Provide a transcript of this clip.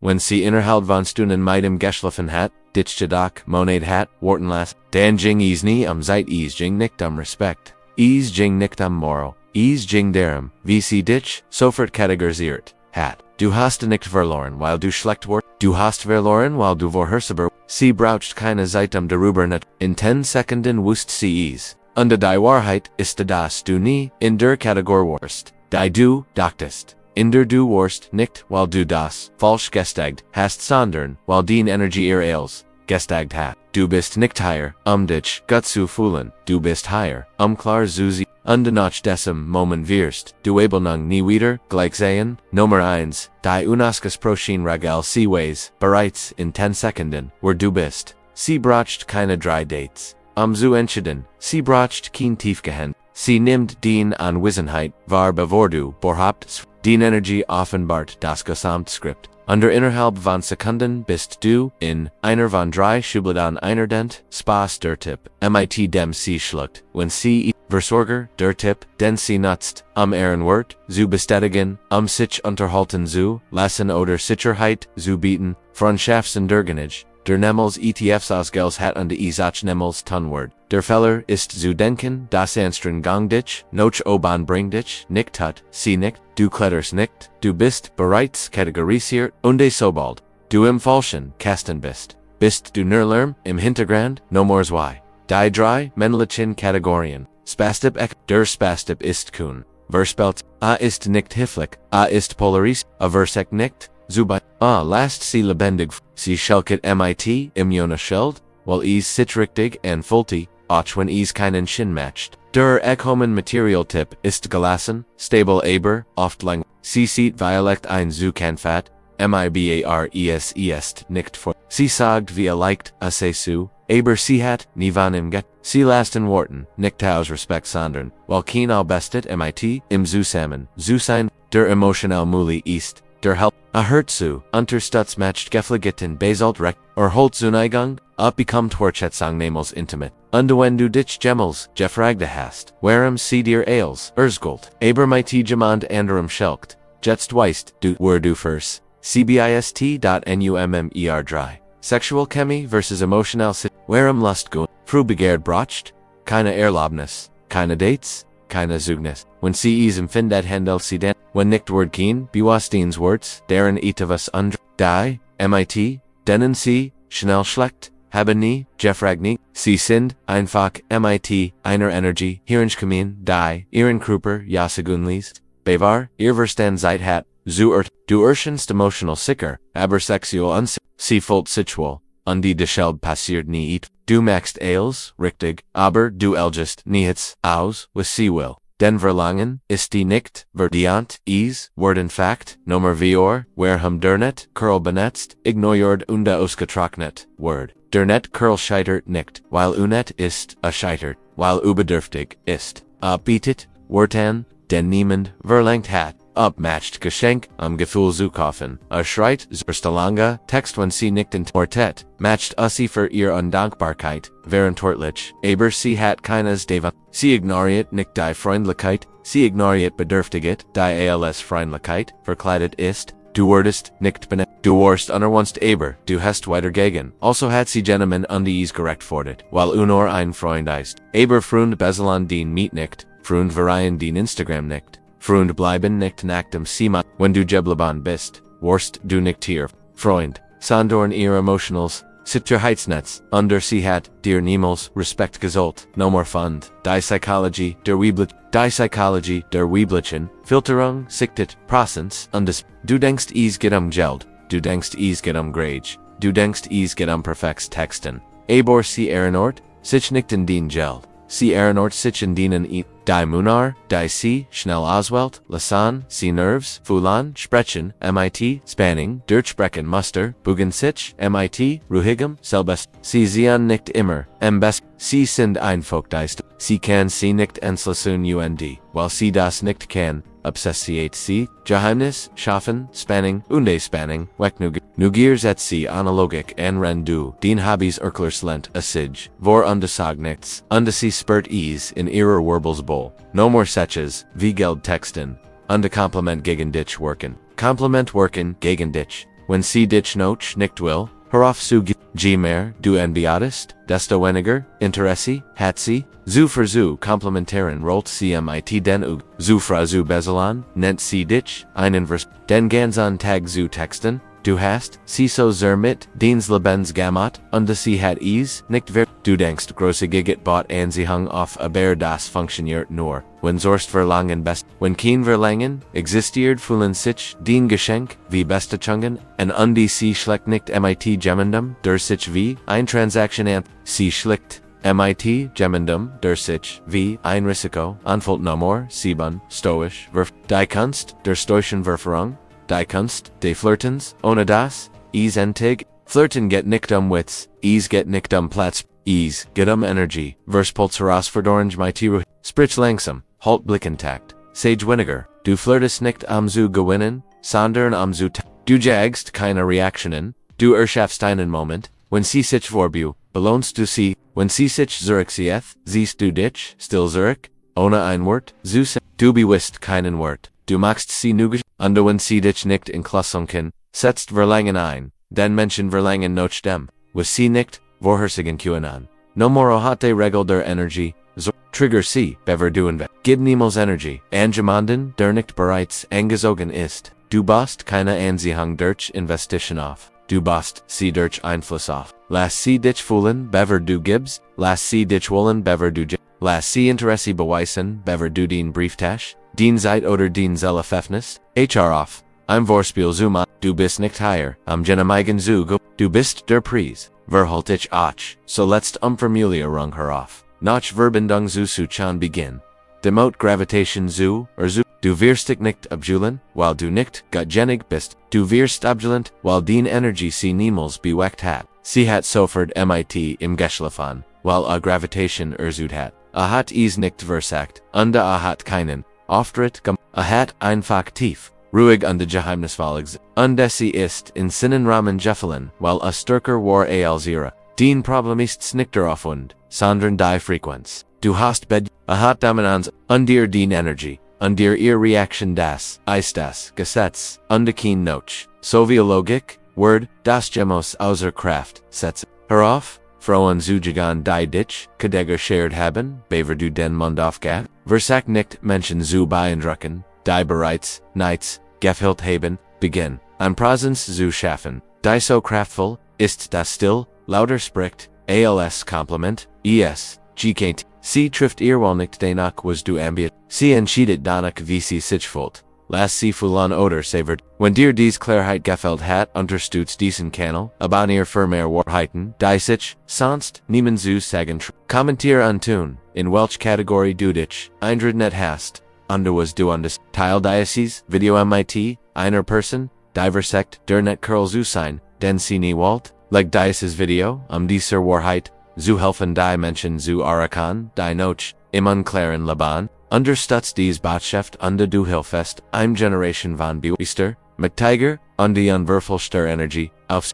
Wenn sie innerhalb von Stunden mit dem geschlafen hat, dich jedoch Monat hat, warten lassen, dann ging es nie Zeit, es ging nicht Respekt, es ging nicht Moral, es ging darum, wie sie dich sofort kategorisiert hat. Du hast nicht verloren, weil du schlecht wart, du hast verloren, weil du vorhersehbar. Sie braucht keine Zeit darüber nicht. In 10 Sekunden wusst sie es. Und die Wahrheit ist, dass du nie in der Kategorie warst, die du dachtest. In der du warst nicht, weil du das falsch gestagt hast, sondern weil die Energie ihr als gestagt hat. Du bist nicht hier, dich gut zu fühlen. Du bist hier, klar zu sehen. Und nach diesem Moment wirst du Ablehnung nie wieder gleich sehen. Nummer 1. Die unasgesprochen Regel sie weiß bereits in 10 Sekunden, wer du bist. Sie braucht keine 3 Dates. Zu entscheiden, sie braucht kein Tiefgehend. Sie nimmt die Anwesenheit wahr, bevor du vorhabst. Die Energie offenbart das Gesamtskript. Under innerhalb von Sekunden bist du in einer von 3 Schubladen einordnet. Spaß der Tipp, mit dem sie schluckt, wenn sie Versorger der Tipp, den sie nutzt, Ehrenwort, zu bestätigen, sich unterhalten zu lassen oder Sicherheit zu bieten, Freundschaftsuntergänge, der Nemels ETFs ausgels hat und Isach Nemels Tunwort. Der Fehler ist zu denken, das Anstrengen gang dich, noch oben bring dich, nicht tut, sie nicht, du kletterst nicht, du bist bereits kategorisiert, und sobald du im falschen Kasten bist du nur im Hintergrund, no more zwei. Die 3 männlichen Kategorien. Spastip der Spastip ist kun. Verspelt, ist nicht hilflich, ist polaris, versekt nicht, zubai, last sie lebendig, sie schelket mit im Schild, weil is sich richtig anfühlt, auch wenn is keinen Sinn matcht. Der Materialtyp ist gelassen, stable aber, oft lang, sie sieht Dialekt ein zu Kanfat, mibares ist nicht vor. Sie sagt wie leicht, zu, aber sie hat, nie van im Get, sie lasten Worten, nicht aus Respekt sondern, weil kein bestet mit, im Zusammen, zu sein, der emotional Muli ist, der Help, hört zu, unterstützt matcht gefligeten Basalt recht, holt Zuneigung, bekommt Wertschätzung nemals intimate. Und wenn du dich jemals gefragt hast, warum sie dir als erzgult, aber mit jemand anderem schelkt, jetzt weißt du, wer du fürs cbist.nummer3. Sexual Chemie versus Emotional Warum Lust gut, früh begehrt braucht, keine Erlaubnis, keine Dates, keine Zeugnis. Wenn sie es empfindet handelt sie denn, wenn nicht Wort kein, bewusstens Worts, deren etwas andre, die, mit, denen sie, schnell schlecht, haben nie, gefragt nie, sie sind, einfach, mit, einer Energie, hierenkommen, die, ihren Körper, ja segunlis, bewahr, ihr Verstand seid hat, du erschenst emotional sicker, aber sexual sie fühlt sexual, und die Descheld passiert nie et, du machst als, richtig, aber du elgest nichts aus, was sie will. Den Verlangen ist die nicht, verdient, werden Fakt, Nummer vier, warum der net, Curl benetzt, ignoriert und ausgetrocknet, Word. Der net Curl scheitert nicht, weil unet ist, scheitert, weil überdürftig ist, bietet, Wortan, den niemand verlangt hat. Matcht Geschenk, Gefühl zu kaufen. Schreit, Verstalange, Text wenn sie nicht in Quartett, matcht sie für ihr Undankbarkeit, verantwortlich, aber sie hat keines Deva. Sie ignoriert nicht die Freundlichkeit, sie ignoriert Bedürftiget, die als Freundlichkeit, verkleidet ist, du wurdest nicht benannt, du warst unerwünscht aber, du hast weitergegen. Also hat sie Gentlemen und dies gerechtfertigt, weil nur ein Freund ist. Aber Freund beselan den Miet nicht, Freund variieren den Instagram nicht. Freund bleiben nicht nach dem Sima, wenn du Jeblaban bist, warst du nicht hier, Freund, sondern ihr Emotionals, Sicherheitsnetz, under sie hat, dir niemals, Respekt gesollt, no more Fund, die Psychologie der Weiblichen, Filterung, Siktet, Process, und du denkst es geht Geld, du denkst es geht Grage, du denkst es geht perfekts Texten, aber sie Ehrenort, sich nicht in den Geld. Sie Ehrenort sich in denen die Munar, die sie, schnell auswählt, Lasan, sie Nerves, Fulan, Sprechen, mit, Spanning, Durchsprechen Muster, Bugen sich, mit, Ruhigem, selbst, sie sehen nicht immer, best, sie sind einfach deist, sie kann sie nicht entschließen weil sie das nicht kann, obsessiert sie, Geheimnis, Schaffen, Spanning, Spanning, Nugier setzt sie Analogik an Rendu, den Hobbys erklärslent Assig, vor nichts, sie spurt es in ihrer Wirbelsbowl, no more Seches, wie Geld Texten, Kompliment gegen dich worken, Kompliment worken gegen dich, wenn sie dich noch nicht will, hör auf zu G mehr, du enviadest, desto weniger, Interesse, hat sie, zu für zu komplementären rollt sie mit den zu fra zu beselan, nennt sie dich, einen Vers, den ganzen Tag zu texten, du hast, sie so sehr mit, deins Lebens gamat, und sie hat es, nicht wer, du denkst große Giget bot Anziehung auf aber das funktioniert nur, wenn Zorst verlangen best, wenn kein Verlangen, existiert fühlen sich, den Geschenk, wie Bestechungen, und sie schlägt nicht mit gemeinsam, der sich wie, ein Transaction an, sie schlägt, mit gemeinsam, der sich, wie, ein Risiko, anfällt no more, 7, stoisch, die Kunst, der stoischen Verführung, die Kunst, des Flirtens, ohne das, entig, Flirten get nicht Witz, get nicht Platz, get Energy, Verspults herausforderung mit Tiru, sprich langsam, halt Blickentakt, Sage Winiger, du flirtest nicht zu gewinnen, sondern zu du jagst keine Reaktionen, du erschaffst einen Moment, wenn sie sich vorbu, belohnst du sie, wenn sie sich zurückzieht, siehst du dich, still zurück, ohne ein Wort, du bewusst keinen Wort, du machst sie nugisch, und wenn sie dich nicht in Klassunken, setzt Verlangen ein, den Menschen Verlangen noch dem, was sie nicht, vorherzigen QAnon. No more hatte Regel der Energie, so trigger sie, bever du invest. Gib niemals Energie, angemanden, der nicht bereits angezogen ist. Du bast keine Anziehung durch Investition auf. Du bast sie durch Einfluss auf. Lass sie dich fühlen, bever du gibst. Lass sie dich wollen, bever du lass sie Interesse beweisen, bever du den Brieftasch. Den Zeit oder den Zellerpfeffnis. HR auf. Ein Vorspiel Zuma, du bist nicht hier, am Genemigen Zug, du bist der Preis. Verhalt ich auch, so letzt Formulierung herauf. Nach Verbindung zu Suchan beginn. Demot Gravitation zu, du wirst dich nicht abjulen, weil du nicht gutgenig bist, du wirst abjulent, weil den Energie sie niemals beweckt hat. Sie hat sofort mit im Geschlafen, weil Gravitation erzut hat. Hat es nicht versagt, und hat keinen Auftritt hat einfach tief. Ruhig und geheimnisvollig, und sie ist in Sinnen Rahmen Gefallen, weil stärker war als ihre. Den Problem ist nicht darauf sondern die Frequenz. Du hast hat dominanz, und dir den Energie, und dir ihr Reaction das, ist das Gesetz, und kein Noch. So wie Logik, Word, das Gemos außer Kraft, setzt. Herauf, Frauen zugegan die dich, Kadeger shared haben, bever du den Mund aufgab, versagt nicht Menschen zu beeindrucken, die bereits, nights, gefällt haben, beginn, an Präsenz zu schaffen, die so kraftvoll, ist das still, lauter spricht, als Kompliment, GKT, sie trifft ihr wohl nicht danach was du ambit, sie entscheidet danach wie sie sich fühlt, lass sie fühlen oder severt, wenn dir dies Klarheit gefällt hat, unterstützt diesen Kanal, abonnier für mehr Wahrheiten, die sich, sonst, niemand zu sagen, kommentier untun, in welch Kategorie du dich, nicht hast, was du das, Teil Diocese, Video mit, einer Person, Diversekt, der net Curl zu sein, den sie nie wollt, like Diocese Video, dieser Wahrheit, zu helfen die Menschen zu Arakan, die noch, im unklaren Leben, unterstützt dies Botschaft und du hilfest, Generation von Bewusster, mit Tiger, und die unverfälschter Energie, aufs